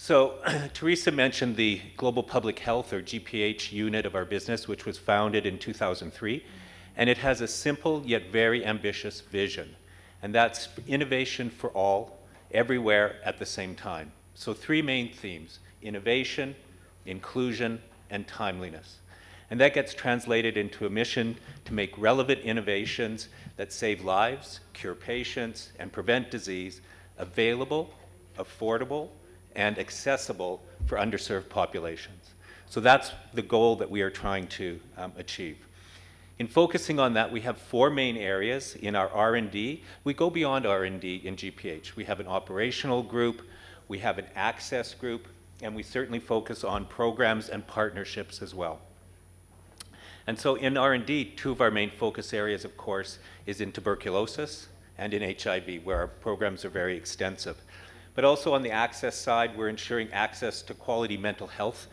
So Teresa mentioned the Global Public Health, or GPH, unit of our business, which was founded in 2003. And it has a simple yet very ambitious vision. And that's innovation for all, everywhere at the same time. So three main themes: innovation, inclusion, and timeliness. And that gets translated into a mission to make relevant innovations that save lives, cure patients, and prevent disease available, affordable, and accessible for underserved populations. So that's the goal that we are trying to achieve. In focusing on that, we have four main areas in our R&D. We go beyond R&D in GPH. We have an operational group, we have an access group, and we certainly focus on programs and partnerships as well. And so in R&D, two of our main focus areas, of course, is in tuberculosis and in HIV, where our programs are very extensive. But also on the access side, we're ensuring access to quality mental health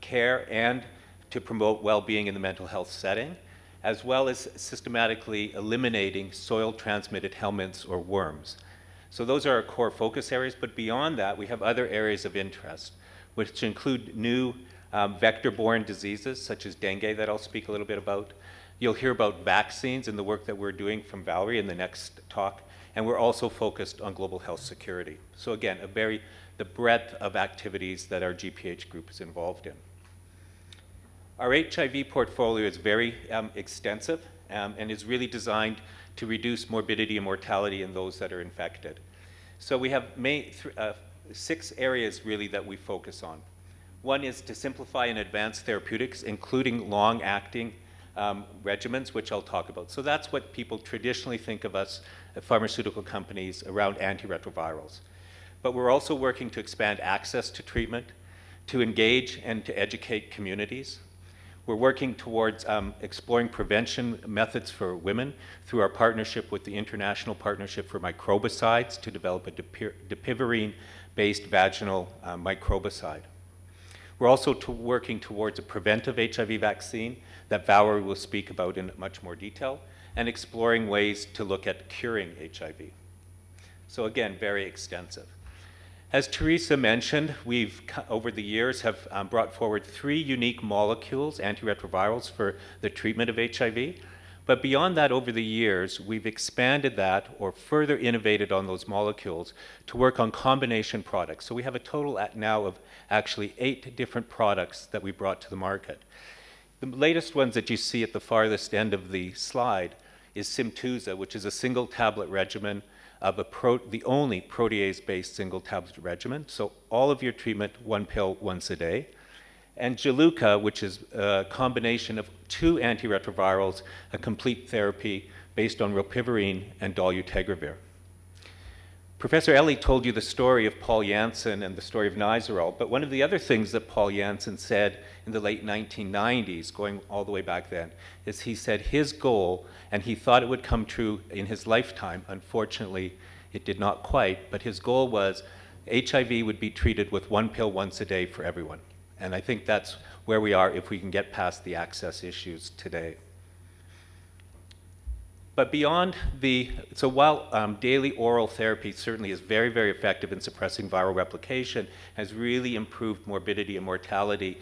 care and to promote well-being in the mental health setting, as well as systematically eliminating soil-transmitted helminths or worms. So those are our core focus areas, but beyond that, we have other areas of interest, which include new vector-borne diseases, such as dengue, that I'll speak a little bit about. You'll hear about vaccines and the work that we're doing from Valerie in the next talk. And we're also focused on global health security. So again, the breadth of activities that our GPH group is involved in. Our HIV portfolio is very extensive and is really designed to reduce morbidity and mortality in those that are infected. So we have six areas really that we focus on. One is to simplify and advance therapeutics, including long-acting regimens, which I'll talk about. So that's what people traditionally think of us, pharmaceutical companies, around antiretrovirals. But we're also working to expand access to treatment, to engage and to educate communities. We're working towards exploring prevention methods for women through our partnership with the International Partnership for Microbicides to develop a Rilpivirine-based vaginal microbicide. We're also working towards a preventive HIV vaccine that Valerie will speak about in much more detail, and exploring ways to look at curing HIV. So again, very extensive. As Teresa mentioned, we've, over the years, have brought forward 3 unique molecules, antiretrovirals, for the treatment of HIV. But beyond that, over the years, we've expanded that or further innovated on those molecules to work on combination products. So we have a total now of actually 8 different products that we brought to the market. The latest ones that you see at the farthest end of the slide is Symptuza, which is a single tablet regimen of the only protease-based single tablet regimen. So all of your treatment, 1 pill once a day. And Juluca, which is a combination of 2 antiretrovirals, a complete therapy based on Rilpivirine and dolutegravir. Professor Ellie told you the story of Paul Janssen and the story of Nizoral, but one of the other things that Paul Janssen said in the late 1990s, going all the way back then, is he said his goal, and he thought it would come true in his lifetime, unfortunately it did not quite, but his goal was HIV would be treated with 1 pill once a day for everyone. And I think that's where we are if we can get past the access issues today. But beyond so while daily oral therapy certainly is very, very effective in suppressing viral replication, has really improved morbidity and mortality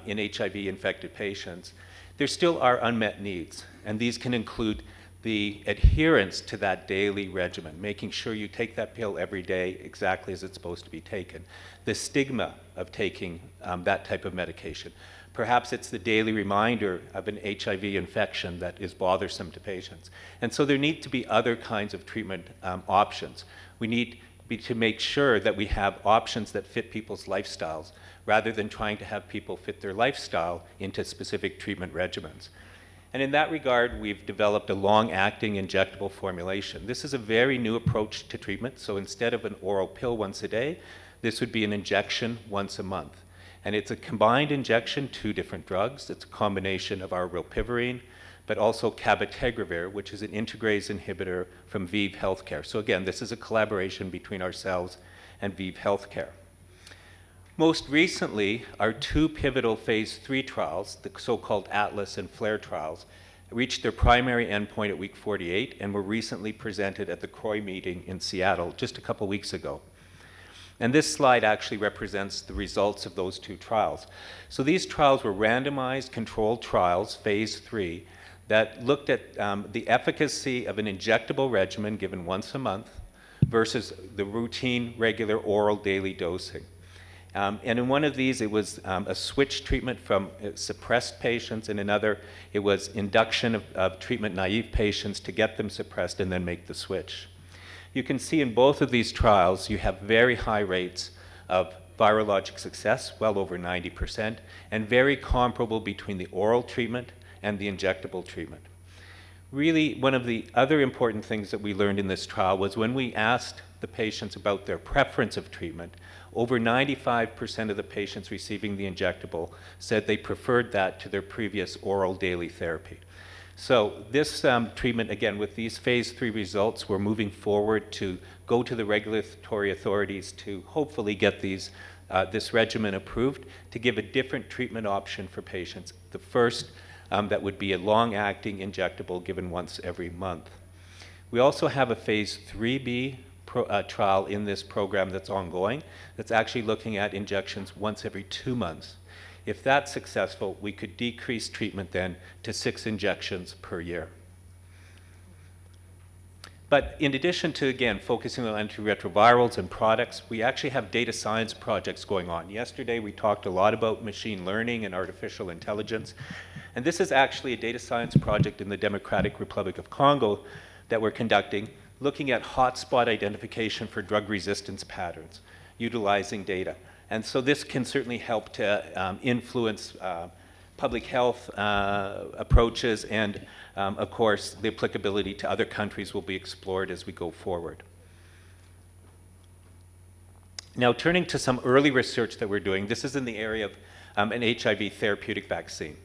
in HIV-infected patients, there still are unmet needs. And these can include the adherence to that daily regimen, making sure you take that pill every day exactly as it's supposed to be taken. The stigma of taking that type of medication. Perhaps it's the daily reminder of an HIV infection that is bothersome to patients. And so there need to be other kinds of treatment options. We need to make sure that we have options that fit people's lifestyles, rather than trying to have people fit their lifestyle into specific treatment regimens. And in that regard, we've developed a long-acting injectable formulation. This is a very new approach to treatment. So instead of an oral pill once a day, this would be an injection once a month. And it's a combined injection, 2 different drugs. It's a combination of our Rilpivirine, but also cabotegravir, which is an integrase inhibitor from ViiV Healthcare. So again, this is a collaboration between ourselves and ViiV Healthcare. Most recently, our 2 pivotal phase 3 trials, the so-called ATLAS and FLAIR trials, reached their primary endpoint at week 48 and were recently presented at the CROI meeting in Seattle just a couple weeks ago. And this slide actually represents the results of those two trials. So these trials were randomized controlled trials, phase 3, that looked at the efficacy of an injectable regimen given once a month versus the routine, regular oral daily dosing. And in one of these, it was a switch treatment from suppressed patients. In another, it was induction of treatment-naive patients to get them suppressed and then make the switch. You can see in both of these trials, you have very high rates of virologic success, well over 90%, and very comparable between the oral treatment and the injectable treatment. Really, one of the other important things that we learned in this trial was when we asked the patients about their preference of treatment, over 95% of the patients receiving the injectable said they preferred that to their previous oral daily therapy. So this treatment, again, with these phase 3 results, we're moving forward to go to the regulatory authorities to hopefully get this regimen approved to give a different treatment option for patients. The first, that would be a long-acting injectable given once every month. We also have a phase 3B trial in this program that's ongoing that's actually looking at injections once every 2 months. If that's successful, we could decrease treatment then to 6 injections per year. But in addition to, again, focusing on antiretrovirals and products, we actually have data science projects going on. Yesterday, we talked a lot about machine learning and artificial intelligence. And this is actually a data science project in the Democratic Republic of Congo that we're conducting, looking at hotspot identification for drug resistance patterns, utilizing data. And so this can certainly help to influence public health approaches, and of course, the applicability to other countries will be explored as we go forward. Now, turning to some early research that we're doing, this is in the area of an HIV therapeutic vaccine.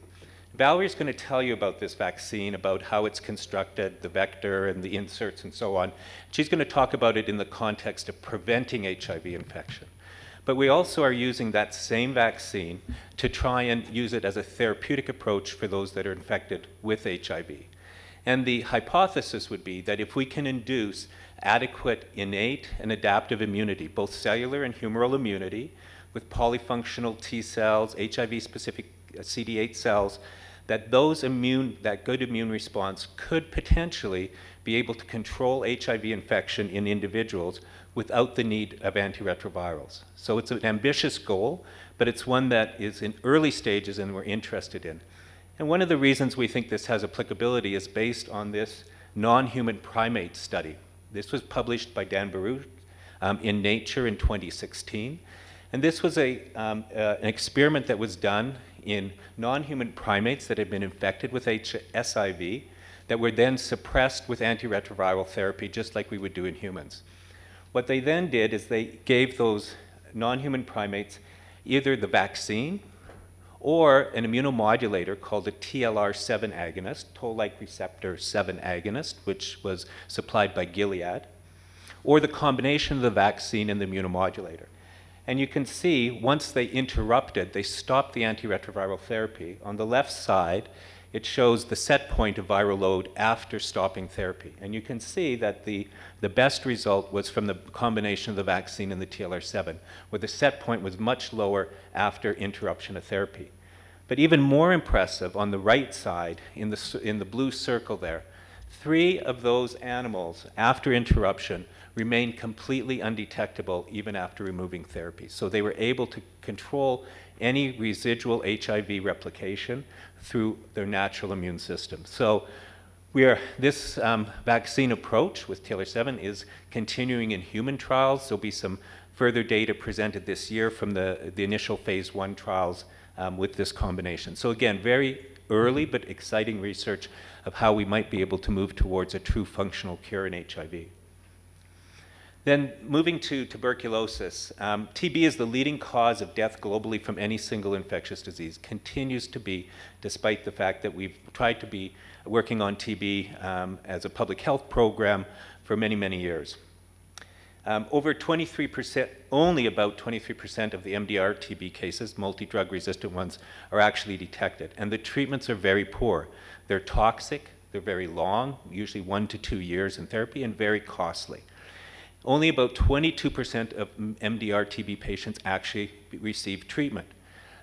Valerie's going to tell you about this vaccine, about how it's constructed, the vector and the inserts and so on. She's going to talk about it in the context of preventing HIV infection. But we also are using that same vaccine to try and use it as a therapeutic approach for those that are infected with HIV. And the hypothesis would be that if we can induce adequate innate and adaptive immunity, both cellular and humoral immunity, with polyfunctional T cells, HIV-specific CD8 cells, that that good immune response could potentially be able to control HIV infection in individuals without the need of antiretrovirals. So it's an ambitious goal, but it's one that is in early stages and we're interested in. And one of the reasons we think this has applicability is based on this non-human primate study. This was published by Dan Baruch in Nature in 2016. And this was an experiment that was done in non-human primates that had been infected with SIV that were then suppressed with antiretroviral therapy, just like we would do in humans. What they then did is they gave those non-human primates either the vaccine or an immunomodulator called a TLR7 agonist, toll-like receptor 7 agonist, which was supplied by Gilead, or the combination of the vaccine and the immunomodulator. And you can see, once they interrupted, they stopped the antiretroviral therapy. On the left side, it shows the set point of viral load after stopping therapy. And you can see that the best result was from the combination of the vaccine and the TLR7, where the set point was much lower after interruption of therapy. But even more impressive, on the right side, in the blue circle there, 3 of those animals, after interruption, remained completely undetectable even after removing therapy. So they were able to control any residual HIV replication through their natural immune system. So this vaccine approach with TLR7 is continuing in human trials. There'll be some further data presented this year from the initial phase 1 trials with this combination. So again, very early but exciting research of how we might be able to move towards a true functional cure in HIV. Then moving to tuberculosis, TB is the leading cause of death globally from any single infectious disease, continues to be, despite the fact that we've tried to be working on TB as a public health program for many, many years. Over 23%, only about 23% of the MDR TB cases, multi-drug resistant ones, are actually detected. And the treatments are very poor. They're toxic, they're very long, usually 1 to 2 years in therapy, and very costly. only about 22% of MDR TB patients actually receive treatment.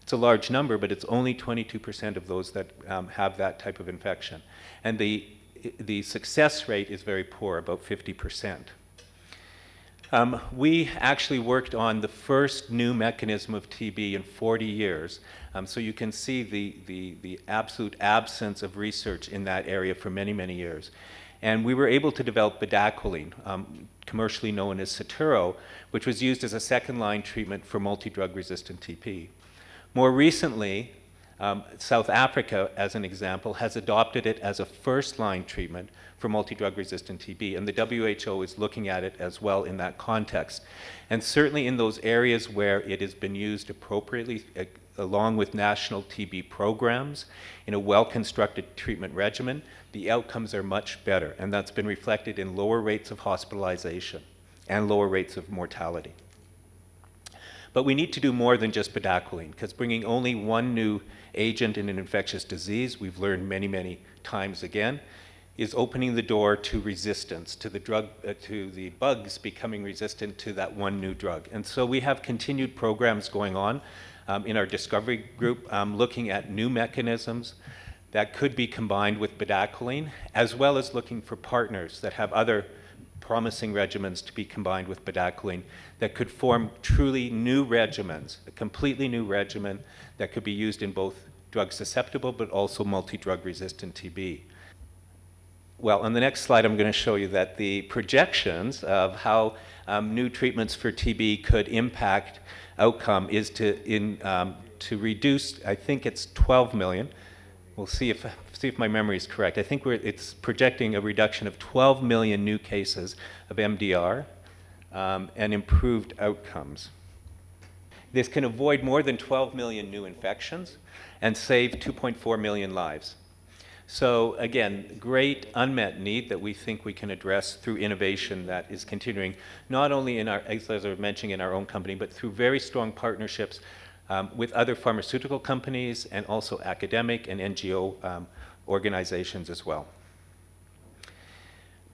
It's a large number, but it's only 22% of those that have that type of infection. And the success rate is very poor, about 50%. We actually worked on the first new mechanism of TB in 40 years. So you can see the absolute absence of research in that area for many, many years. And we were able to develop bedaquiline, commercially known as SIRTURO, which was used as a second-line treatment for multi-drug resistant TB. More recently, South Africa, as an example, has adopted it as a first-line treatment for multi-drug resistant TB, and the WHO is looking at it as well in that context. And certainly in those areas where it has been used appropriately, along with national TB programs, in a well-constructed treatment regimen, the outcomes are much better, and that's been reflected in lower rates of hospitalization and lower rates of mortality. But we need to do more than just bedaquiline, because bringing only one new agent in an infectious disease, we've learned many, many times again, is opening the door to resistance, to the drug, to the bugs becoming resistant to that one new drug. And so we have continued programs going on in our discovery group, looking at new mechanisms that could be combined with bedaquiline, as well as looking for partners that have other promising regimens to be combined with bedaquiline that could form truly new regimens, a completely new regimen that could be used in both drug susceptible but also multi-drug resistant TB. Well, on the next slide, I'm going to show you that the projections of how new treatments for TB could impact outcome is to reduce, I think it's 12 million. We'll see if my memory is correct. I think it's projecting a reduction of 12 million new cases of MDR and improved outcomes. This can avoid more than 12 million new infections and save 2.4 million lives. So again, great unmet need that we think we can address through innovation that is continuing, not only in our, as I was mentioning, in our own company, but through very strong partnerships with other pharmaceutical companies and also academic and NGO organizations as well.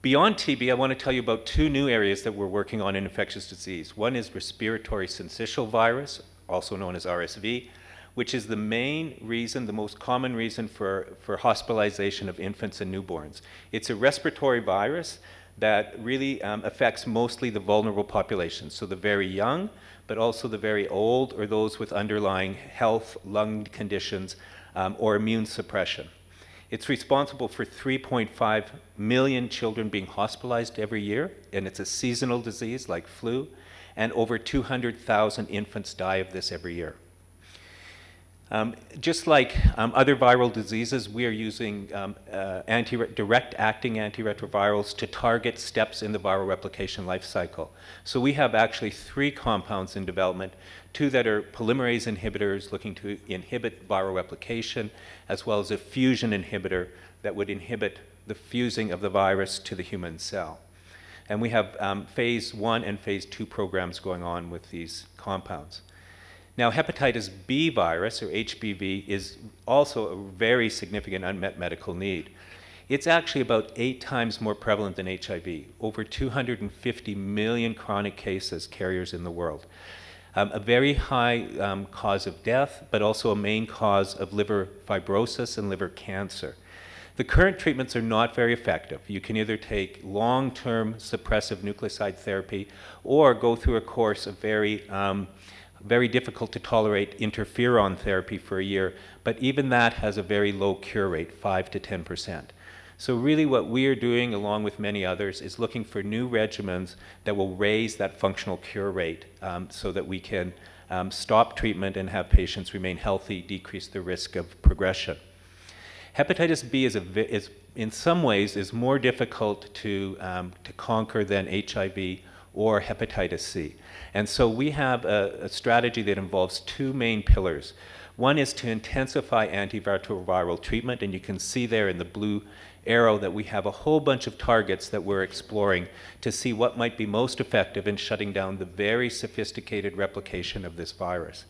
Beyond TB, I want to tell you about two new areas that we're working on in infectious disease. One is respiratory syncytial virus, also known as RSV, which is the main reason, the most common reason for hospitalization of infants and newborns. It's a respiratory virus that really affects mostly the vulnerable populations, so the very young, but also the very old or those with underlying health, lung conditions, or immune suppression. It's responsible for 3.5 million children being hospitalized every year, and it's a seasonal disease like flu, and over 200,000 infants die of this every year. Just like other viral diseases, we are using direct-acting antiretrovirals to target steps in the viral replication life cycle. So we have actually 3 compounds in development, 2 that are polymerase inhibitors looking to inhibit viral replication, as well as a fusion inhibitor that would inhibit the fusing of the virus to the human cell. And we have phase 1 and phase 2 programs going on with these compounds. Now, hepatitis B virus, or HBV, is also a very significant unmet medical need. It's actually about 8 times more prevalent than HIV, over 250 million chronic cases carriers in the world. A very high cause of death, but also a main cause of liver fibrosis and liver cancer. The current treatments are not very effective. You can either take long-term suppressive nucleoside therapy or go through a course of very difficult to tolerate interferon therapy for a year, but even that has a very low cure rate, 5 to 10%. So really what we are doing, along with many others, is looking for new regimens that will raise that functional cure rate so that we can stop treatment and have patients remain healthy, decrease the risk of progression. Hepatitis B is in some ways is more difficult to conquer than HIV or hepatitis C. And so we have a strategy that involves 2 main pillars. One is to intensify antiretroviral treatment, and you can see there in the blue arrow that we have a whole bunch of targets that we're exploring to see what might be most effective in shutting down the very sophisticated replication of this virus.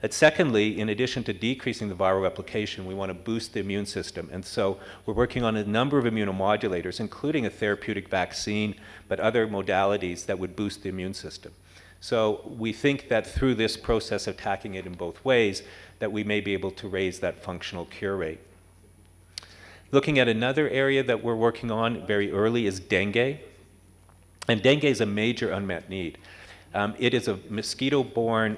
And secondly, in addition to decreasing the viral replication, we want to boost the immune system. And so we're working on a number of immunomodulators, including a therapeutic vaccine, but other modalities that would boost the immune system. So we think that through this process of attacking it in both ways, that we may be able to raise that functional cure rate. Looking at another area that we're working on very early is dengue. And dengue is a major unmet need. It is a mosquito-borne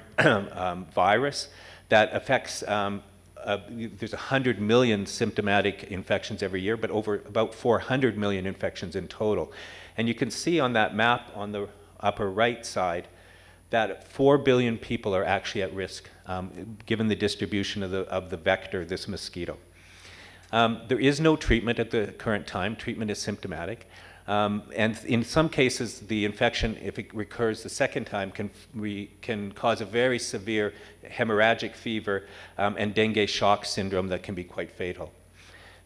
virus that affects, there's 100 million symptomatic infections every year, but over about 400 million infections in total. And you can see on that map on the upper right side that 4 billion people are actually at risk, given the distribution of the vector, this mosquito. There is no treatment at the current time. Treatment is symptomatic. And in some cases, the infection, if it recurs the second time, can cause a very severe hemorrhagic fever and dengue shock syndrome that can be quite fatal.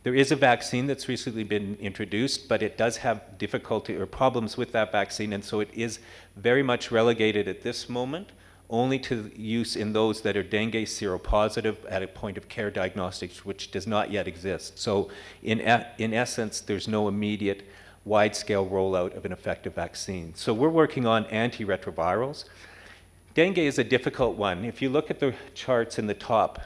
There is a vaccine that's recently been introduced, but it does have difficulty or problems with that vaccine, and so it is very much relegated at this moment only to use in those that are dengue seropositive at a point of care diagnostics, which does not yet exist. So in essence, there's no immediate wide-scale rollout of an effective vaccine. So we're working on antiretrovirals. Dengue is a difficult one. If you look at the charts in the top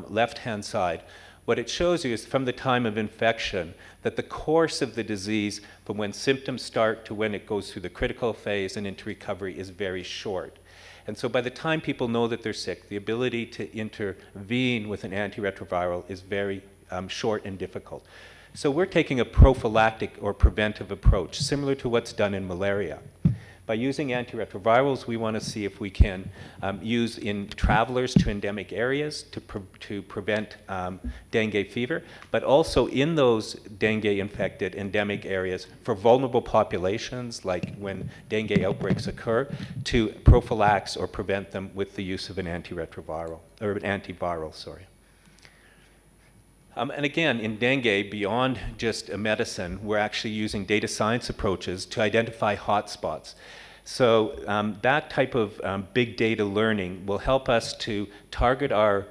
left-hand side, what it shows you is from the time of infection that the course of the disease from when symptoms start to when it goes through the critical phase and into recovery is very short. And so by the time people know that they're sick, the ability to intervene with an antiretroviral is very short and difficult. So we're taking a prophylactic or preventive approach, similar to what's done in malaria. By using antiretrovirals, we want to see if we can use in travelers to endemic areas to prevent dengue fever, but also in those dengue-infected endemic areas for vulnerable populations, like when dengue outbreaks occur, to prophylax or prevent them with the use of an antiretroviral, or an antiviral, sorry. And again, in dengue, beyond just a medicine, we're actually using data science approaches to identify hotspots. So that type of big data learning will help us to target our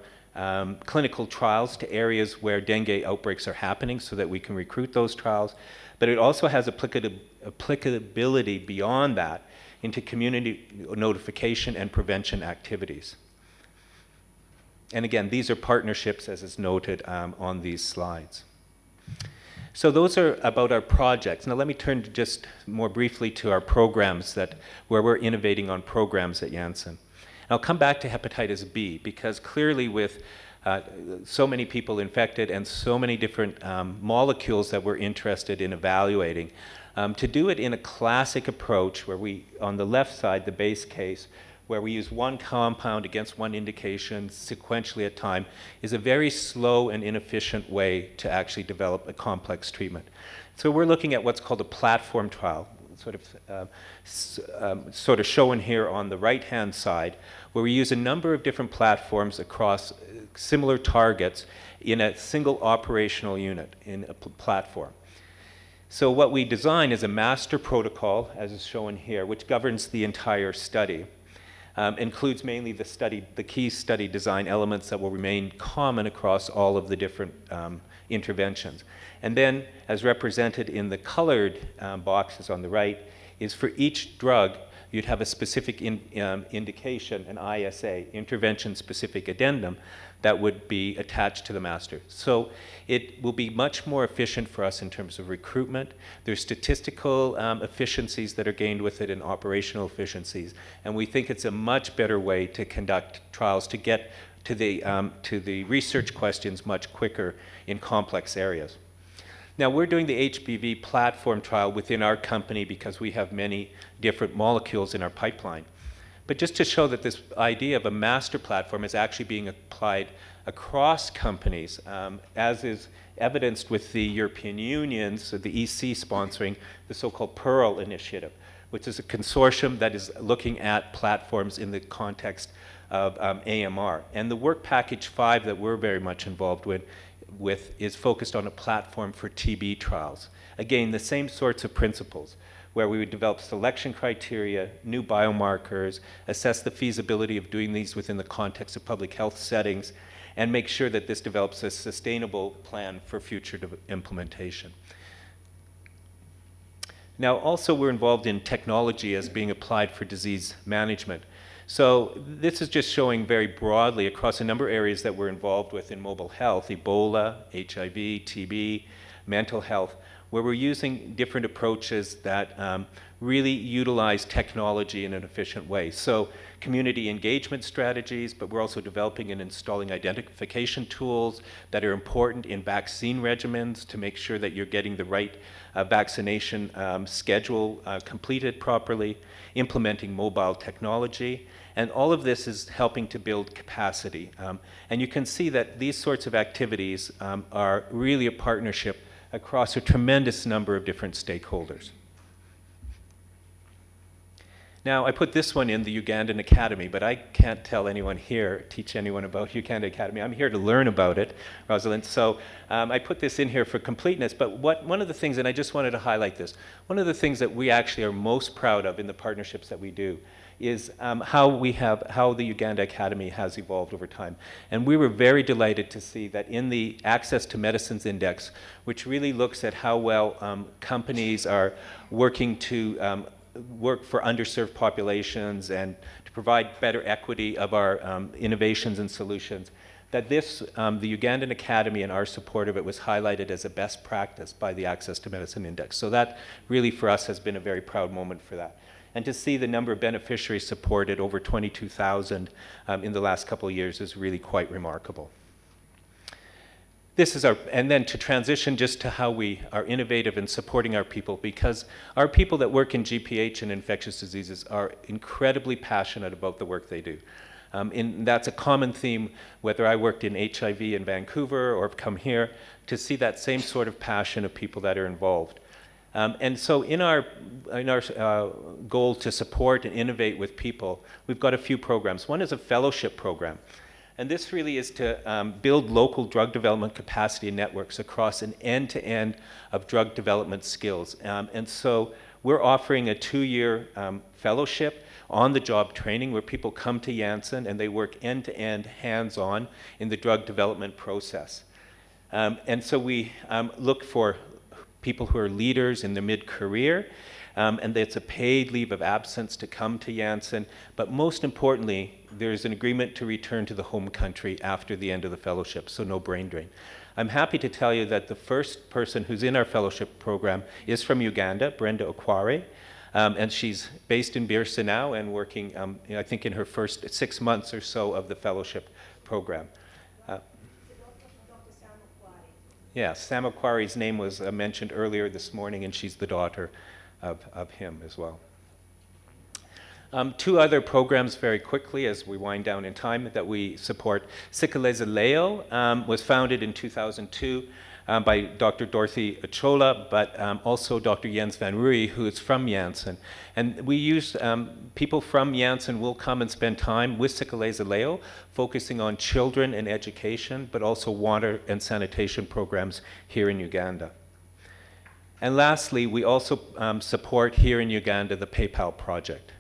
clinical trials to areas where dengue outbreaks are happening so that we can recruit those trials. But it also has applicability beyond that into community notification and prevention activities. And again, these are partnerships, as is noted on these slides. So those are about our projects. Now let me turn to just more briefly to our programs where we're innovating on programs at Janssen. And I'll come back to hepatitis B, because clearly with so many people infected and so many different molecules that we're interested in evaluating, to do it in a classic approach where we, on the left side, the base case, where we use one compound against one indication sequentially at time, is a very slow and inefficient way to actually develop a complex treatment. So we're looking at what's called a platform trial, sort of shown here on the right-hand side, where we use a number of different platforms across similar targets in a single operational unit in a platform. So what we design is a master protocol, as is shown here, which governs the entire study. Includes mainly the key study design elements that will remain common across all of the different interventions. And then, as represented in the colored boxes on the right, is for each drug, you'd have a specific indication, an ISA, intervention-specific addendum, that would be attached to the master. So it will be much more efficient for us in terms of recruitment. There's statistical efficiencies that are gained with it and operational efficiencies. And we think it's a much better way to conduct trials to get to the research questions much quicker in complex areas. Now, we're doing the HBV platform trial within our company because we have many different molecules in our pipeline. But just to show that this idea of a master platform is actually being applied across companies, as is evidenced with the European Union, so the EC sponsoring the so-called Pearl initiative, which is a consortium that is looking at platforms in the context of AMR. And the work package 5 that we're very much involved with is focused on a platform for TB trials. Again, the same sorts of principles, where we would develop selection criteria, new biomarkers, assess the feasibility of doing these within the context of public health settings, and make sure that this develops a sustainable plan for future implementation. Now, also we're involved in technology as being applied for disease management. So this is just showing very broadly across a number of areas that we're involved with in mobile health: Ebola, HIV, TB, mental health, where we're using different approaches that really utilize technology in an efficient way. So community engagement strategies, but we're also developing and installing identification tools that are important in vaccine regimens to make sure that you're getting the right vaccination schedule completed properly, implementing mobile technology. And all of this is helping to build capacity. And you can see that these sorts of activities are really a partnership across a tremendous number of different stakeholders. Now, I put this one in the Ugandan Academy, but I can't tell anyone here, teach anyone about Ugandan Academy. I'm here to learn about it, Rosalind. So I put this in here for completeness, but one of the things, and I just wanted to highlight this, one of the things that we actually are most proud of in the partnerships that we do is how the Uganda Academy has evolved over time. And we were very delighted to see that in the Access to Medicines Index, which really looks at how well companies are working to work for underserved populations and to provide better equity of our innovations and solutions, that this, the Ugandan Academy and our support of it was highlighted as a best practice by the Access to Medicine Index. So that really for us has been a very proud moment for that. And to see the number of beneficiaries supported, over 22,000 in the last couple of years, is really quite remarkable. This is our, and then to transition just to how we are innovative in supporting our people, because our people that work in GPH and infectious diseases are incredibly passionate about the work they do. That's a common theme, whether I worked in HIV in Vancouver or have come here, to see that same sort of passion of people that are involved. And so in our goal to support and innovate with people, we've got a few programs. One is a fellowship program. And this really is to build local drug development capacity networks across an end-to-end of drug development skills. And so we're offering a 2-year fellowship on-the-job training where people come to Janssen and they work end-to-end, hands-on in the drug development process. And so we look for people who are leaders in their mid-career, and it's a paid leave of absence to come to Janssen. But most importantly, there's an agreement to return to the home country after the end of the fellowship, so no brain drain. I'm happy to tell you that the first person who's in our fellowship program is from Uganda, Brenda Okware, and she's based in Birsa now and working, I think, in her first 6 months or so of the fellowship program. Yeah, Sam Okware's name was mentioned earlier this morning, and she's the daughter of him as well. 2 other programs very quickly as we wind down in time that we support. Syncitial was founded in 2002 by Dr. Dorothy Achola, but also Dr. Jens van Ruy, who is from Janssen. And we use, people from Janssen will come and spend time with Syncitial, focusing on children and education, but also water and sanitation programs here in Uganda. And lastly, we also support here in Uganda the PayPal project.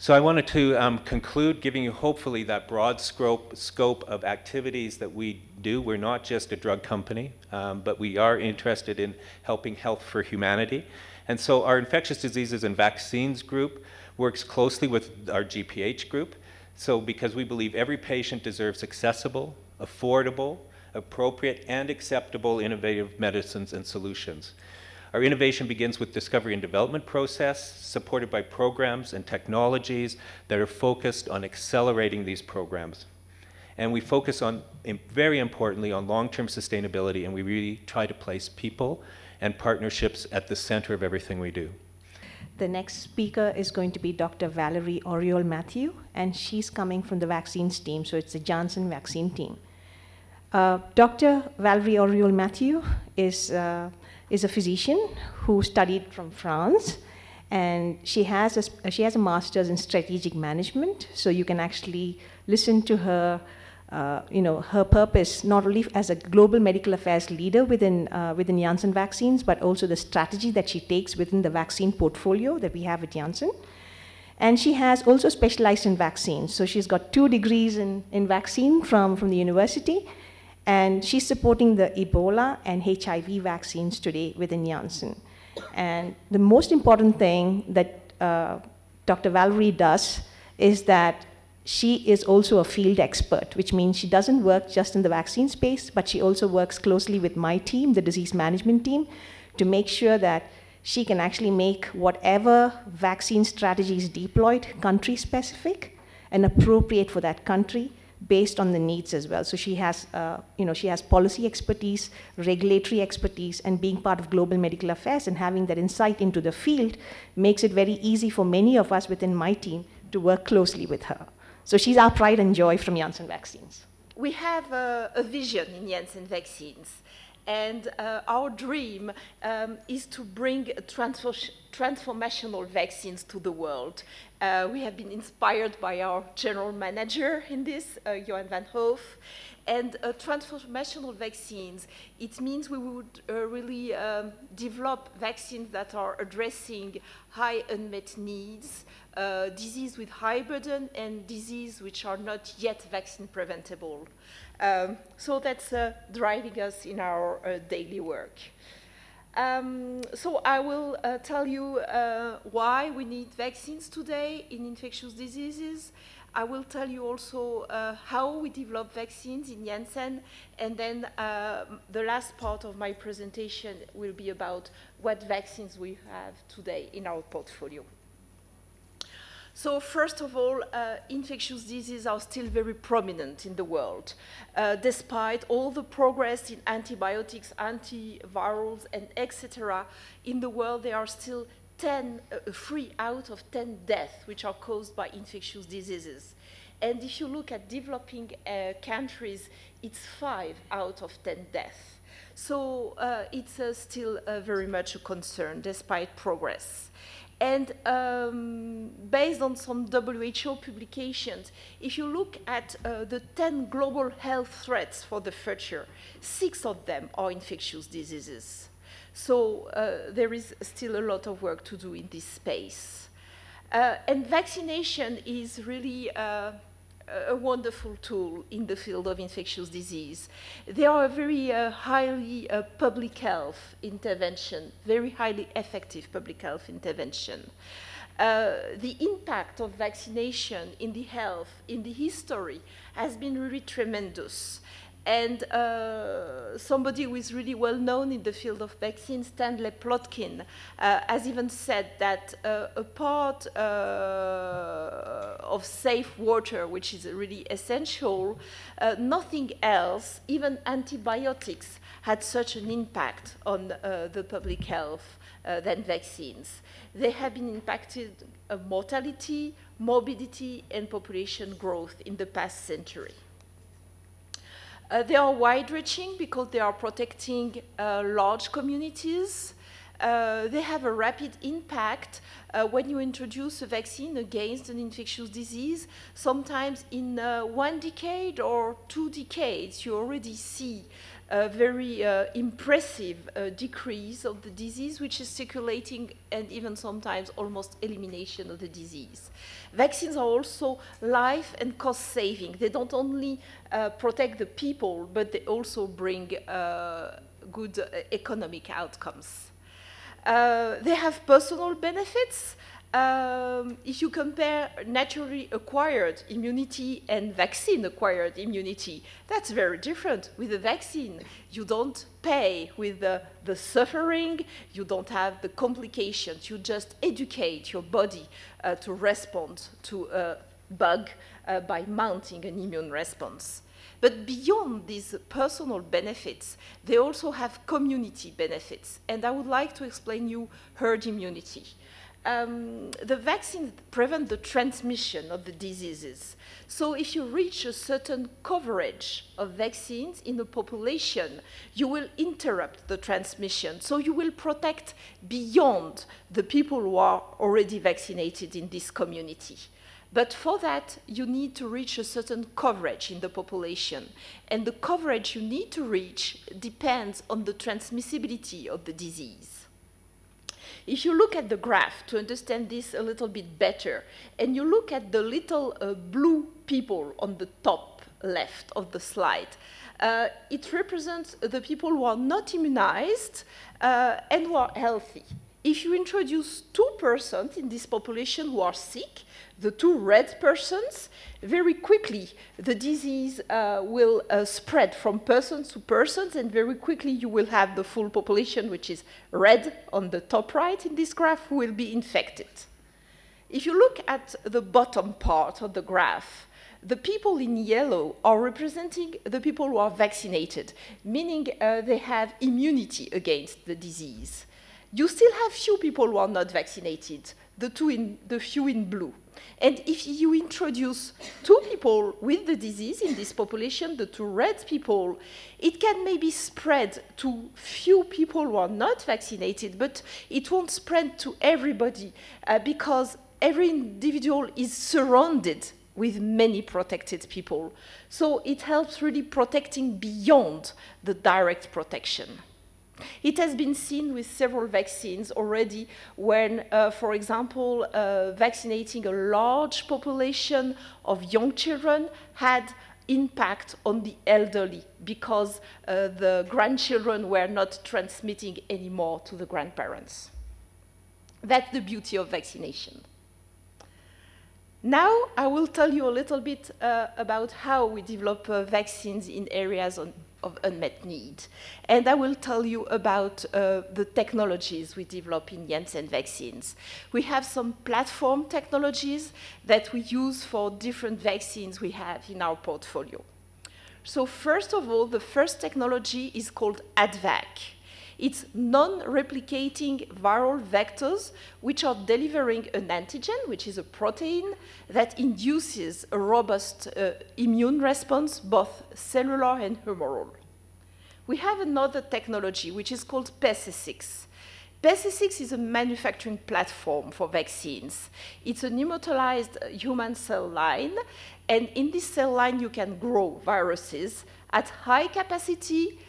So I wanted to conclude giving you hopefully that broad scope of activities that we do. We're not just a drug company, but we are interested in helping health for humanity. And so our infectious diseases and vaccines group works closely with our GPH group. So because we believe every patient deserves accessible, affordable, appropriate, and acceptable innovative medicines and solutions. Our innovation begins with discovery and development process, supported by programs and technologies that are focused on accelerating these programs. And we focus on, very importantly, on long-term sustainability, and we really try to place people and partnerships at the center of everything we do. The next speaker is going to be Dr. Valerie Oriol-Matthew, and she's coming from the vaccines team, so it's the Janssen vaccine team. Dr. Valerie Oriol-Matthew is a physician who studied from France, and she has a master's in strategic management, so you can actually listen to her her purpose, not only as a global medical affairs leader within Janssen Vaccines, but also the strategy that she takes within the vaccine portfolio that we have at Janssen. And she has also specialized in vaccines. So she's got 2 degrees in vaccine from the university, and she's supporting the Ebola and HIV vaccines today within Janssen. And the most important thing that Dr. Valerie does is that she is also a field expert, which means she doesn't work just in the vaccine space, but she also works closely with my team, the disease management team, to make sure that she can actually make whatever vaccine strategy is deployed country-specific and appropriate for that country based on the needs as well. So she has, she has policy expertise, regulatory expertise, and being part of global medical affairs and having that insight into the field makes it very easy for many of us within my team to work closely with her. So she's our pride and joy from Janssen Vaccines. We have a vision in Janssen Vaccines. And our dream is to bring transformational vaccines to the world. We have been inspired by our general manager in this, Johan van Hoof. And transformational vaccines, it means we would really develop vaccines that are addressing high unmet needs, disease with high burden, and disease which are not yet vaccine preventable. So that's driving us in our daily work. So I will tell you why we need vaccines today in infectious diseases. I will tell you also how we develop vaccines in Janssen, and then the last part of my presentation will be about what vaccines we have today in our portfolio. So first of all, infectious diseases are still very prominent in the world. Despite all the progress in antibiotics, antivirals, and etc., in the world there are still 3 out of 10 deaths which are caused by infectious diseases. And if you look at developing countries, it's 5 out of 10 deaths. So it's still very much a concern despite progress. And based on some WHO publications, if you look at the 10 global health threats for the future, 6 of them are infectious diseases. So there is still a lot of work to do in this space. And vaccination is really a wonderful tool in the field of infectious disease. They are a very highly public health intervention, very highly effective public health intervention. The impact of vaccination in the health, in the history, has been really tremendous. And somebody who is really well known in the field of vaccines, Stanley Plotkin, has even said that a part of safe water, which is really essential, nothing else, even antibiotics, had such an impact on the public health than vaccines. They have been impacted mortality, morbidity, and population growth in the past century. They are wide-reaching because they are protecting large communities. They have a rapid impact when you introduce a vaccine against an infectious disease. Sometimes in 1 decade or 2 decades, you already see a very impressive decrease of the disease, which is circulating, and even sometimes almost elimination of the disease. Vaccines are also life and cost saving. They don't only protect the people, but they also bring good economic outcomes. They have personal benefits. If you compare naturally acquired immunity and vaccine-acquired immunity, that's very different. With a vaccine, you don't pay with the suffering, you don't have the complications, you just educate your body to respond to a bug by mounting an immune response. But beyond these personal benefits, they also have community benefits. And I would like to explain you herd immunity. The vaccines prevent the transmission of the diseases. So if you reach a certain coverage of vaccines in a population, you will interrupt the transmission. So you will protect beyond the people who are already vaccinated in this community. But for that, you need to reach a certain coverage in the population. And the coverage you need to reach depends on the transmissibility of the disease. If you look at the graph to understand this a little bit better, and you look at the little blue people on the top left of the slide, it represents the people who are not immunized and who are healthy. If you introduce 2% in this population who are sick, the 2 red persons, very quickly the disease will spread from persons to persons, and very quickly you will have the full population, which is red on the top right in this graph, who will be infected. If you look at the bottom part of the graph, the people in yellow are representing the people who are vaccinated, meaning they have immunity against the disease. You still have few people who are not vaccinated, the few in blue. And if you introduce 2 people with the disease in this population, the 2 red people, it can maybe spread to few people who are not vaccinated, but it won't spread to everybody because every individual is surrounded with many protected people. So it helps really protecting beyond the direct protection. It has been seen with several vaccines already when, for example, vaccinating a large population of young children had impact on the elderly because the grandchildren were not transmitting anymore to the grandparents. That's the beauty of vaccination. Now I will tell you a little bit about how we develop vaccines in areas of unmet need. And I will tell you about the technologies we develop in Janssen vaccines. We have some platform technologies that we use for different vaccines we have in our portfolio. So first of all, the first technology is called AdVac. It's non-replicating viral vectors which are delivering an antigen, which is a protein that induces a robust immune response, both cellular and humoral. We have another technology which is called PESI6. PESI6 is a manufacturing platform for vaccines. It's an immortalized human cell line, and in this cell line you can grow viruses at high capacity,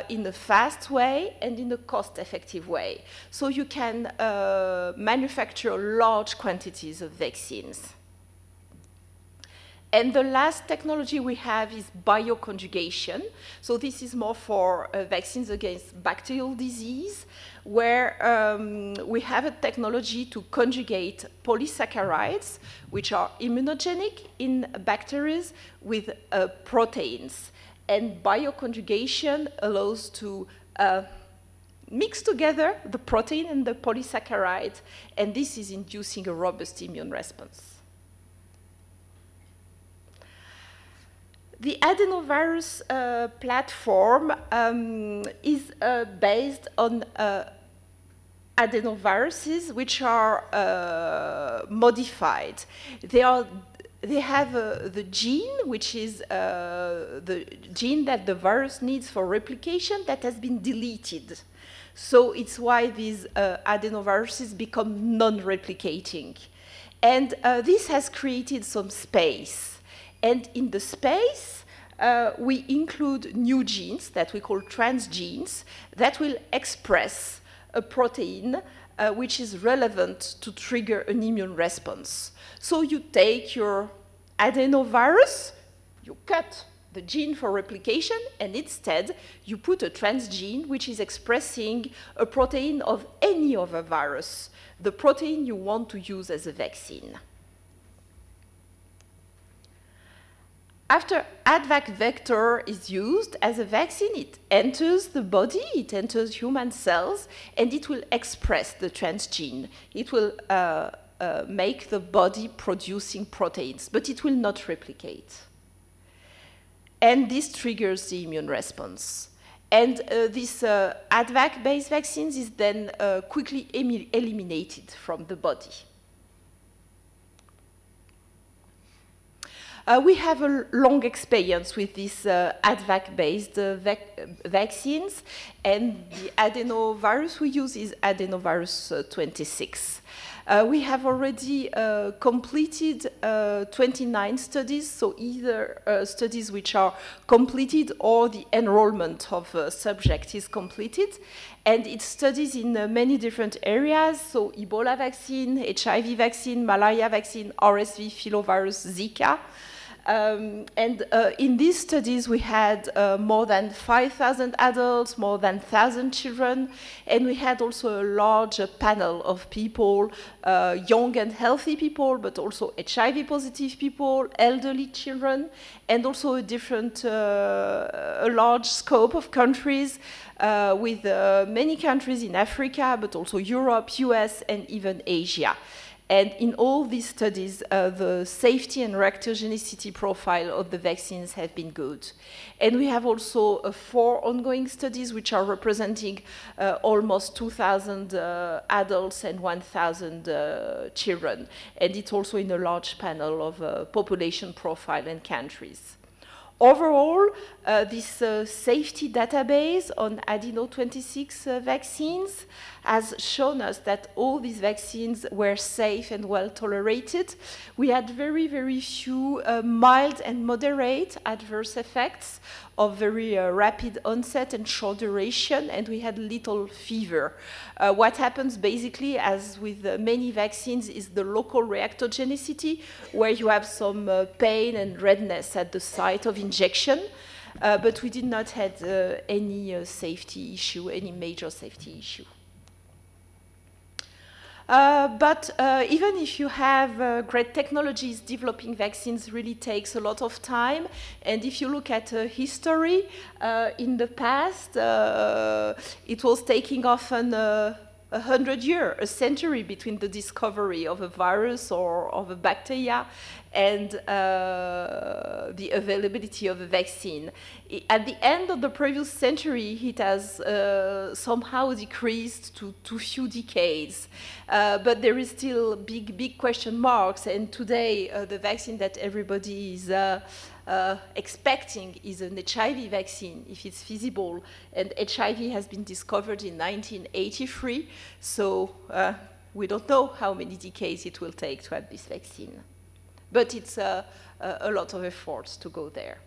in a fast way and in a cost-effective way. So you can manufacture large quantities of vaccines. And the last technology we have is bioconjugation. So this is more for vaccines against bacterial disease, where we have a technology to conjugate polysaccharides, which are immunogenic in bacteria, with proteins. And bioconjugation allows to mix together the protein and the polysaccharide, and this is inducing a robust immune response. The adenovirus platform is based on adenoviruses which are modified. They have the gene, which is the gene that the virus needs for replication, that has been deleted. So it's why these adenoviruses become non-replicating. And this has created some space. And in the space, we include new genes that we call transgenes that will express a protein which is relevant to trigger an immune response. So you take your adenovirus, you cut the gene for replication, and instead you put a transgene which is expressing a protein of any other virus, the protein you want to use as a vaccine. After AdVac vector is used as a vaccine, it enters the body, it enters human cells, and it will express the transgene. It will make the body producing proteins, but it will not replicate. And this triggers the immune response. And this AdVac-based vaccines is then quickly eliminated from the body. We have a long experience with these AdVac-based vaccines, and the adenovirus we use is adenovirus 26. We have already completed 29 studies, so either studies which are completed or the enrollment of a subject is completed. And it studies in many different areas, so Ebola vaccine, HIV vaccine, malaria vaccine, RSV, filovirus, Zika. In these studies, we had more than 5,000 adults, more than 1,000 children, and we had also a large panel of people, young and healthy people, but also HIV-positive people, elderly children, and also a large scope of countries, with many countries in Africa, but also Europe, US, and even Asia. And in all these studies, the safety and reactogenicity profile of the vaccines have been good. And we have also 4 ongoing studies which are representing almost 2,000 adults and 1,000 children. And it's also in a large panel of population profile and countries. Overall, this safety database on Ad26 vaccines has shown us that all these vaccines were safe and well tolerated. We had very, very few mild and moderate adverse effects of very rapid onset and short duration, and we had little fever. What happens basically, as with many vaccines, is the local reactogenicity, where you have some pain and redness at the site of injection, but we did not have any safety issue, any major safety issue. But even if you have great technologies, developing vaccines really takes a lot of time. And if you look at history, in the past, it was taking often 100 years, a century between the discovery of a virus or of a bacteria and the availability of a vaccine. At the end of the previous century, it has somehow decreased to few decades. But there is still big question marks. And today, the vaccine that everybody is expecting is an HIV vaccine, if it's feasible. And HIV has been discovered in 1983. So we don't know how many decades it will take to have this vaccine. But it's a lot of efforts to go there.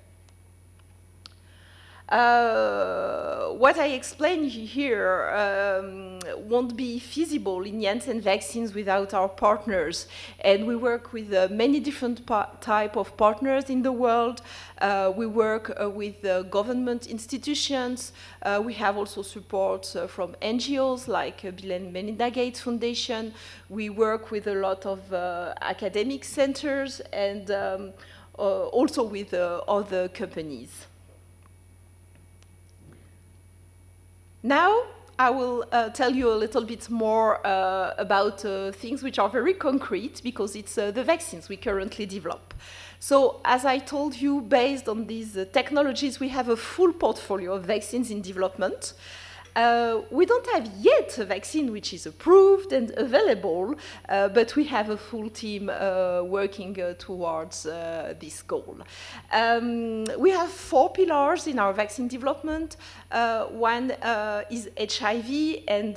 What I explain here won't be feasible in Janssen vaccines without our partners. And we work with many different type of partners in the world. We work with government institutions. We have also support from NGOs like Bill and Melinda Gates Foundation. We work with a lot of academic centers and also with other companies. Now, I will tell you a little bit more about things which are very concrete, because it's the vaccines we currently develop. So, as I told you, based on these technologies, we have a full portfolio of vaccines in development. We don't have yet a vaccine which is approved and available, but we have a full team working towards this goal. We have 4 pillars in our vaccine development. One is HIV, and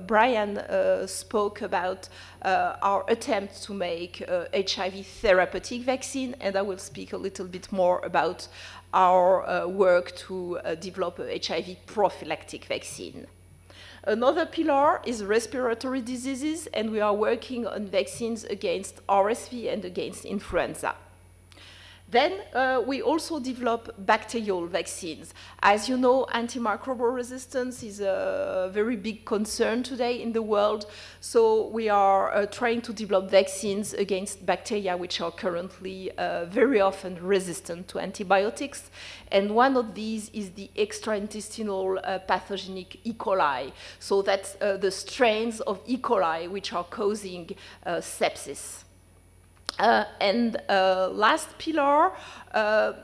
Brian spoke about our attempt to make HIV therapeutic vaccine, and I will speak a little bit more about our work to develop a HIV prophylactic vaccine. Another pillar is respiratory diseases, and we are working on vaccines against RSV and against influenza. Then we also develop bacterial vaccines. As you know, antimicrobial resistance is a very big concern today in the world. So we are trying to develop vaccines against bacteria which are currently very often resistant to antibiotics. And one of these is the extraintestinal pathogenic E. coli. So that's the strains of E. coli which are causing sepsis. And last pillar,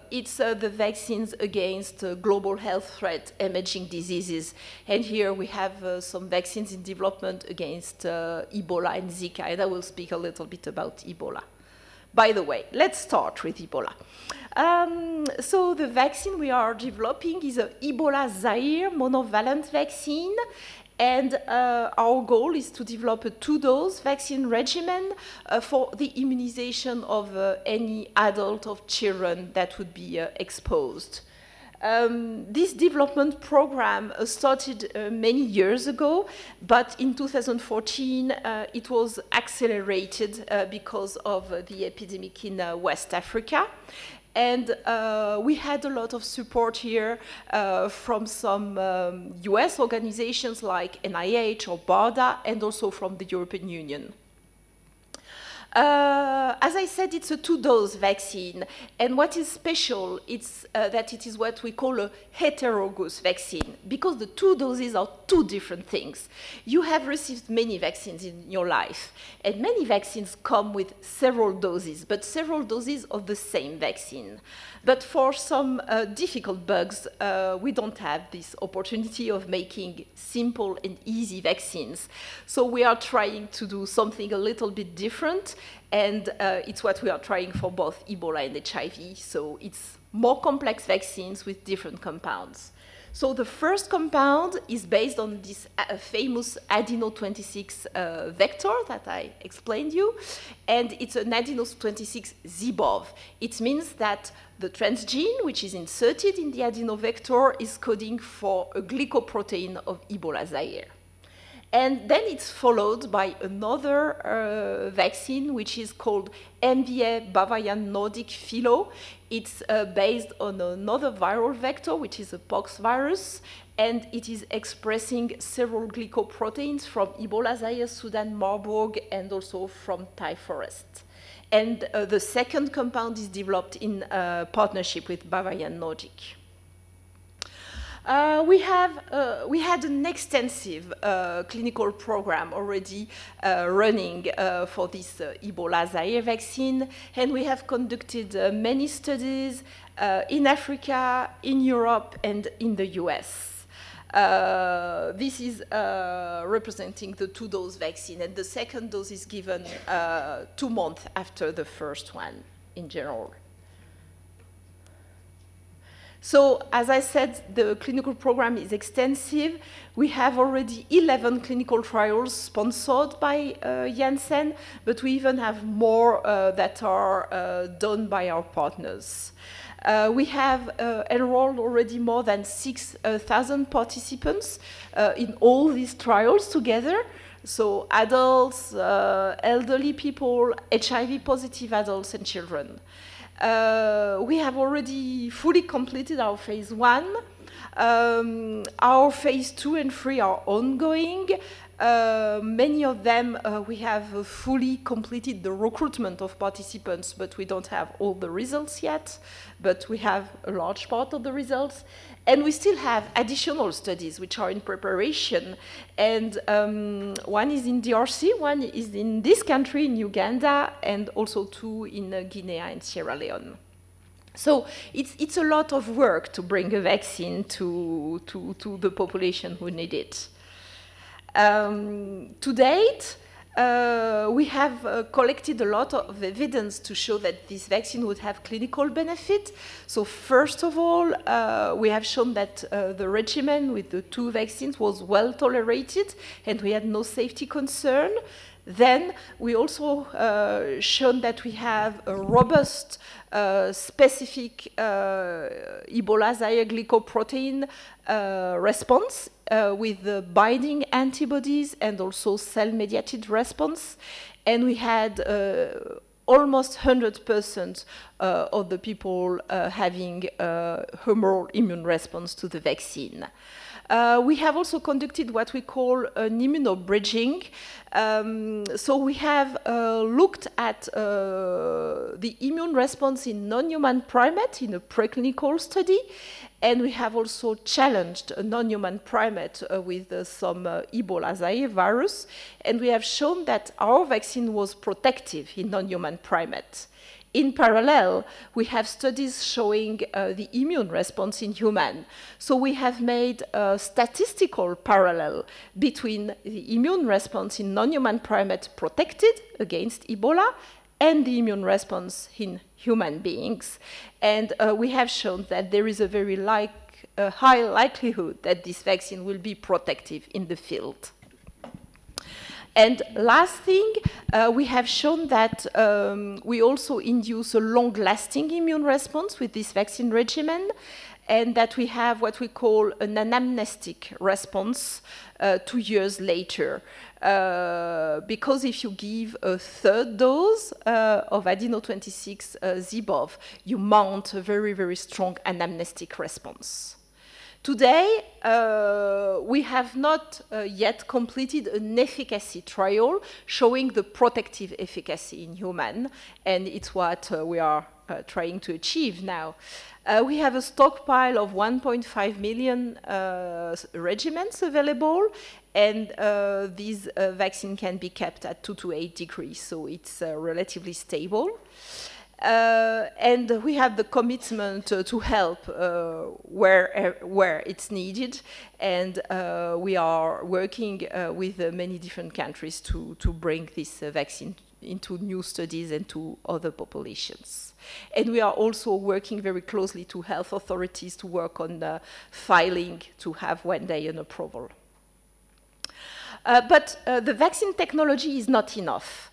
it's the vaccines against global health threat, emerging diseases. And here we have some vaccines in development against Ebola and Zika, and I will speak a little bit about Ebola. By the way, let's start with Ebola. So the vaccine we are developing is an Ebola Zaire monovalent vaccine. And our goal is to develop a 2-dose vaccine regimen for the immunization of any adult or children that would be exposed. This development program started many years ago, but in 2014 it was accelerated because of the epidemic in West Africa. And we had a lot of support here from some US organizations like NIH or BARDA, and also from the European Union. As I said, it's a 2-dose vaccine, and what is special is that it is what we call a heterologous vaccine, because the 2 doses are 2 different things. You have received many vaccines in your life, and many vaccines come with several doses, but several doses of the same vaccine. But for some difficult bugs, we don't have this opportunity of making simple and easy vaccines. So we are trying to do something a little bit different, and it's what we are trying for both Ebola and HIV. So it's more complex vaccines with different compounds. So the first compound is based on this famous Ad26 vector that I explained you, and it's an Ad26 ZBOV. It means that the transgene, which is inserted in the adenovector, is coding for a glycoprotein of Ebola Zaire. And then it's followed by another vaccine, which is called MVA Bavarian Nordic Philo. It's based on another viral vector, which is a pox virus, and it is expressing several glycoproteins from Ebola Zaire, Sudan, Marburg, and also from Thai forest. And the second compound is developed in partnership with Bavarian Nordic. We had an extensive clinical program already running for this Ebola Zaire vaccine, and we have conducted many studies in Africa, in Europe, and in the US. This is representing the 2-dose vaccine, and the second dose is given 2 months after the first one in general. So, as I said, the clinical program is extensive. We have already 11 clinical trials sponsored by Janssen, but we even have more that are done by our partners. We have enrolled already more than 6,000 participants in all these trials together. So adults, elderly people, HIV-positive adults, and children. We have already fully completed our phase 1. Our phase 2 and 3 are ongoing. Many of them, we have fully completed the recruitment of participants, but we don't have all the results yet, but we have a large part of the results. And we still have additional studies which are in preparation. And one is in DRC, one is in this country, in Uganda, and also 2 in Guinea and Sierra Leone. So it's a lot of work to bring a vaccine to the population who need it. To date, we have collected a lot of evidence to show that this vaccine would have clinical benefit. So first of all, we have shown that the regimen with the 2 vaccines was well tolerated, and we had no safety concern. Then we also shown that we have a robust specific Ebola Zaire glycoprotein response with the binding antibodies and also cell-mediated response. And we had almost 100% of the people having a humoral immune response to the vaccine. We have also conducted what we call an immunobridging. So we have looked at the immune response in non-human primate in a preclinical study, and we have also challenged a non-human primate with some Ebola Zaire virus, and we have shown that our vaccine was protective in non-human primates. In parallel, we have studies showing the immune response in human. So we have made a statistical parallel between the immune response in non-human primates protected against Ebola and the immune response in human beings. And we have shown that there is a very a high likelihood that this vaccine will be protective in the field. And last thing, we have shown that we also induce a long-lasting immune response with this vaccine regimen, and that we have what we call an anamnestic response 2 years later. Because if you give a third dose of Ad26 ZBOV, you mount a very, very strong anamnestic response. Today, we have not yet completed an efficacy trial showing the protective efficacy in human, and it's what we are trying to achieve now. We have a stockpile of 1.5 million regimens available, and this vaccine can be kept at 2 to 8 degrees, so it's relatively stable. And we have the commitment to help where it's needed, and we are working with many different countries to bring this vaccine into new studies and to other populations. And we are also working very closely to health authorities to work on filing to have one day an approval. But the vaccine technology is not enough.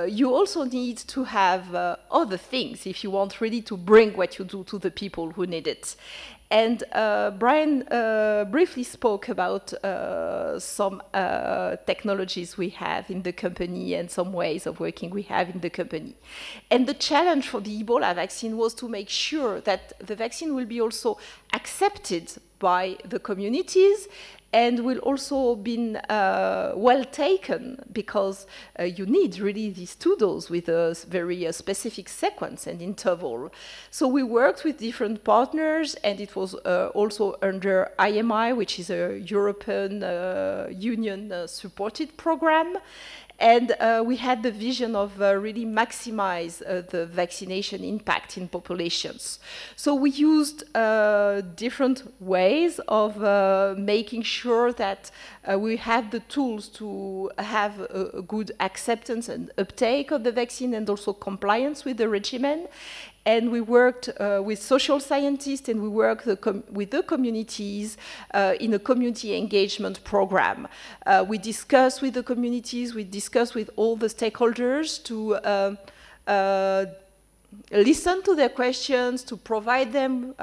You also need to have other things if you want really to bring what you do to the people who need it. And Brian briefly spoke about some technologies we have in the company and some ways of working we have in the company. And the challenge for the Ebola vaccine was to make sure that the vaccine will be also accepted by the communities and will also be well taken, because you need really these 2 doses with a very specific sequence and interval. So we worked with different partners, and it was also under IMI, which is a European Union supported program. And we had the vision of really maximize the vaccination impact in populations. So we used different ways of making sure that we have the tools to have a good acceptance and uptake of the vaccine, and also compliance with the regimen. And we worked with social scientists, and we worked with the communities in a community engagement program. We discussed with the communities, we discussed with all the stakeholders to listen to their questions, to provide them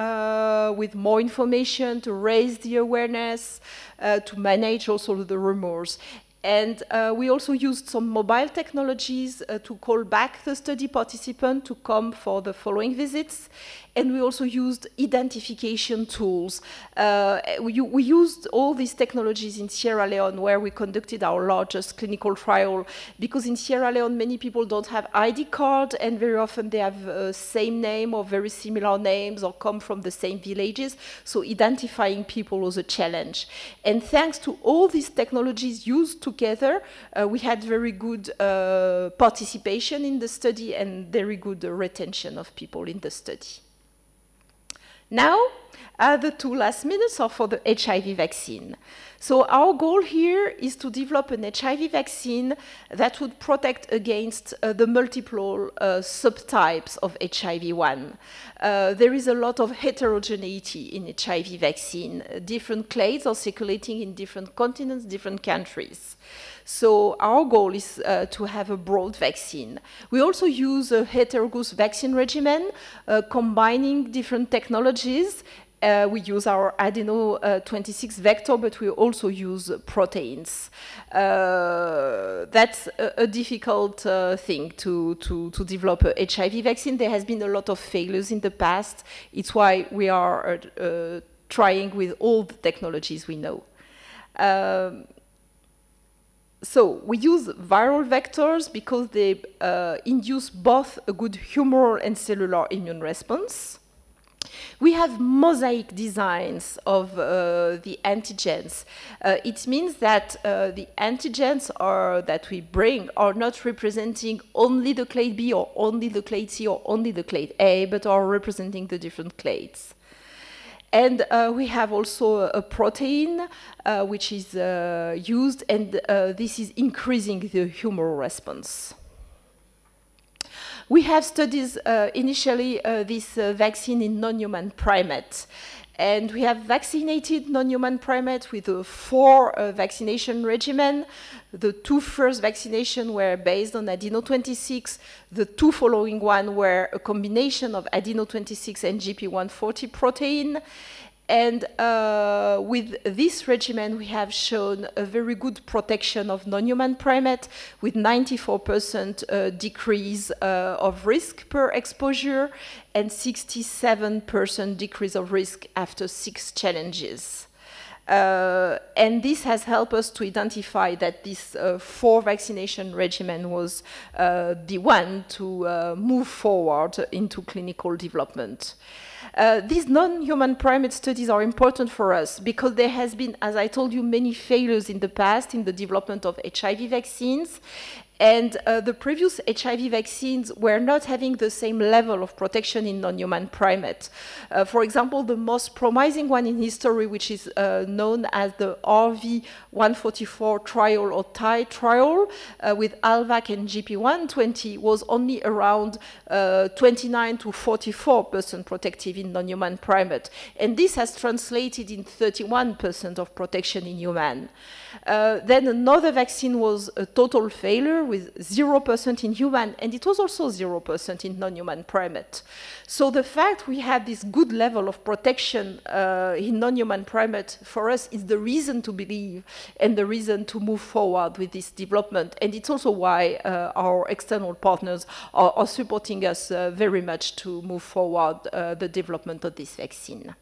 with more information, to raise the awareness, to manage also the rumors. And we also used some mobile technologies to call back the study participant to come for the following visits. And we also used identification tools. We used all these technologies in Sierra Leone, where we conducted our largest clinical trial, because in Sierra Leone, many people don't have ID card, and very often they have same name or very similar names or come from the same villages. So identifying people was a challenge. And thanks to all these technologies used together, we had very good participation in the study and very good retention of people in the study. Now, the 2 last minutes are for the HIV vaccine. So our goal here is to develop an HIV vaccine that would protect against the multiple subtypes of HIV-1. There is a lot of heterogeneity in HIV vaccine. Different clades are circulating in different continents, different countries. So our goal is to have a broad vaccine. We also use a heterologous vaccine regimen, combining different technologies. We use our Ad26 vector, but we also use proteins. That's a difficult thing to develop a HIV vaccine. There has been a lot of failures in the past. It's why we are trying with all the technologies we know. So we use viral vectors because they induce both a good humoral and cellular immune response. We have mosaic designs of the antigens. It means that the antigens that we bring are not representing only the clade B or only the clade C or only the clade A, but are representing the different clades. And we have also a protein which is used, and this is increasing the humoral response. We have studied initially this vaccine in non-human primates. And we have vaccinated non-human primates with a 4 vaccination regimen. The 2 first vaccinations were based on Ad26. The 2 following ones were a combination of Ad26 and GP140 protein. And with this regimen, we have shown a very good protection of non-human primates with 94% decrease of risk per exposure and 67% decrease of risk after 6 challenges. And this has helped us to identify that this 4 vaccination regimen was the one to move forward into clinical development. These non-human primate studies are important for us because there has been, as I told you, many failures in the past in the development of HIV vaccines. And the previous HIV vaccines were not having the same level of protection in non-human primates. For example, the most promising one in history, which is known as the RV144 trial or TIE trial with Alvac and GP120, was only around 29 to 44% protective in non-human primates. And this has translated in 31% of protection in human. Then another vaccine was a total failure with 0% in human, and it was also 0% in non-human primate. So the fact we have this good level of protection in non-human primate for us is the reason to believe and the reason to move forward with this development. And it's also why our external partners are supporting us very much to move forward the development of this vaccine.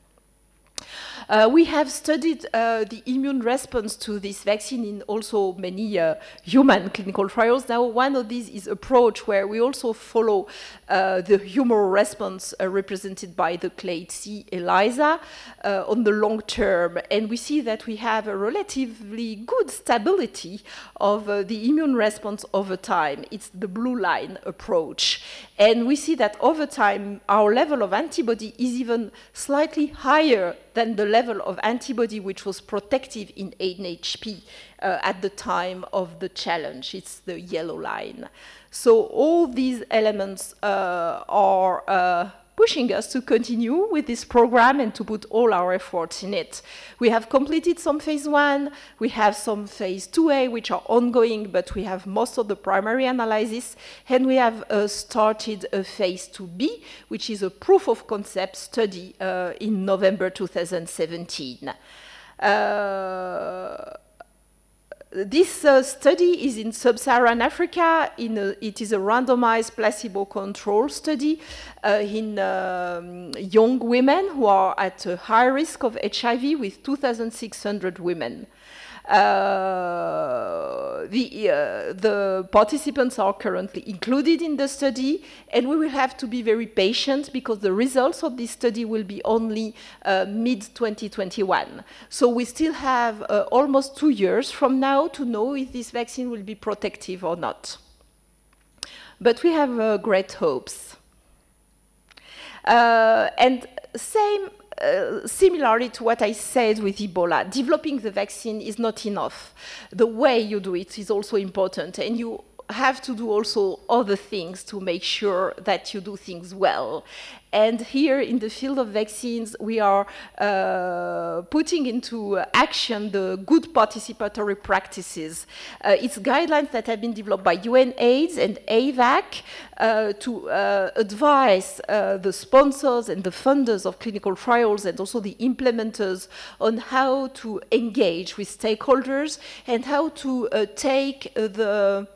We have studied the immune response to this vaccine in also many human clinical trials. Now, one of these is approach where we also follow the humoral response represented by the clade C ELISA on the long term. And we see that we have a relatively good stability of the immune response over time. It's the blue line approach. And we see that over time, our level of antibody is even slightly higher than the level of antibody which was protective in NHP at the time of the challenge. It's the yellow line. So all these elements are pushing us to continue with this program and to put all our efforts in it. We have completed some phase 1, we have some phase 2A which are ongoing, but we have most of the primary analysis, and we have started a phase 2B, which is a proof of concept study in November 2017. This study is in sub-Saharan Africa. It is a randomized placebo-controlled study in young women who are at a high risk of HIV with 2,600 women. The participants are currently included in the study, and we will have to be very patient because the results of this study will be only mid-2021. So we still have almost 2 years from now to know if this vaccine will be protective or not. But we have great hopes. And similarly to what I said with Ebola, developing the vaccine is not enough. The way you do it is also important, and you have to do also other things to make sure that you do things well. And here in the field of vaccines, we are putting into action the good participatory practices. It's guidelines that have been developed by UNAIDS and AVAC to advise the sponsors and the funders of clinical trials and also the implementers on how to engage with stakeholders and how to take the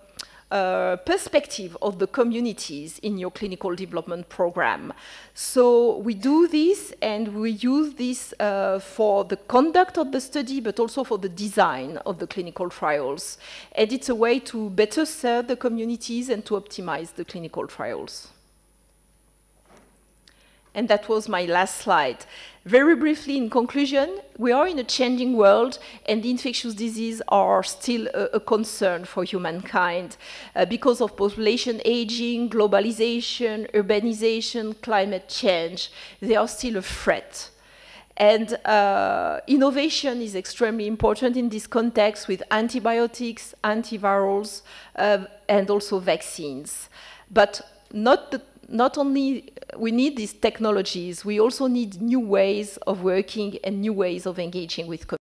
perspective of the communities in your clinical development program. So we do this, and we use this for the conduct of the study, but also for the design of the clinical trials. And it's a way to better serve the communities and to optimize the clinical trials. And that was my last slide. Very briefly, in conclusion, we are in a changing world, and the infectious diseases are still a concern for humankind because of population aging, globalization, urbanization, climate change. They are still a threat. And innovation is extremely important in this context with antibiotics, antivirals, and also vaccines. But not only we need these technologies. We also need new ways of working and new ways of engaging with communities.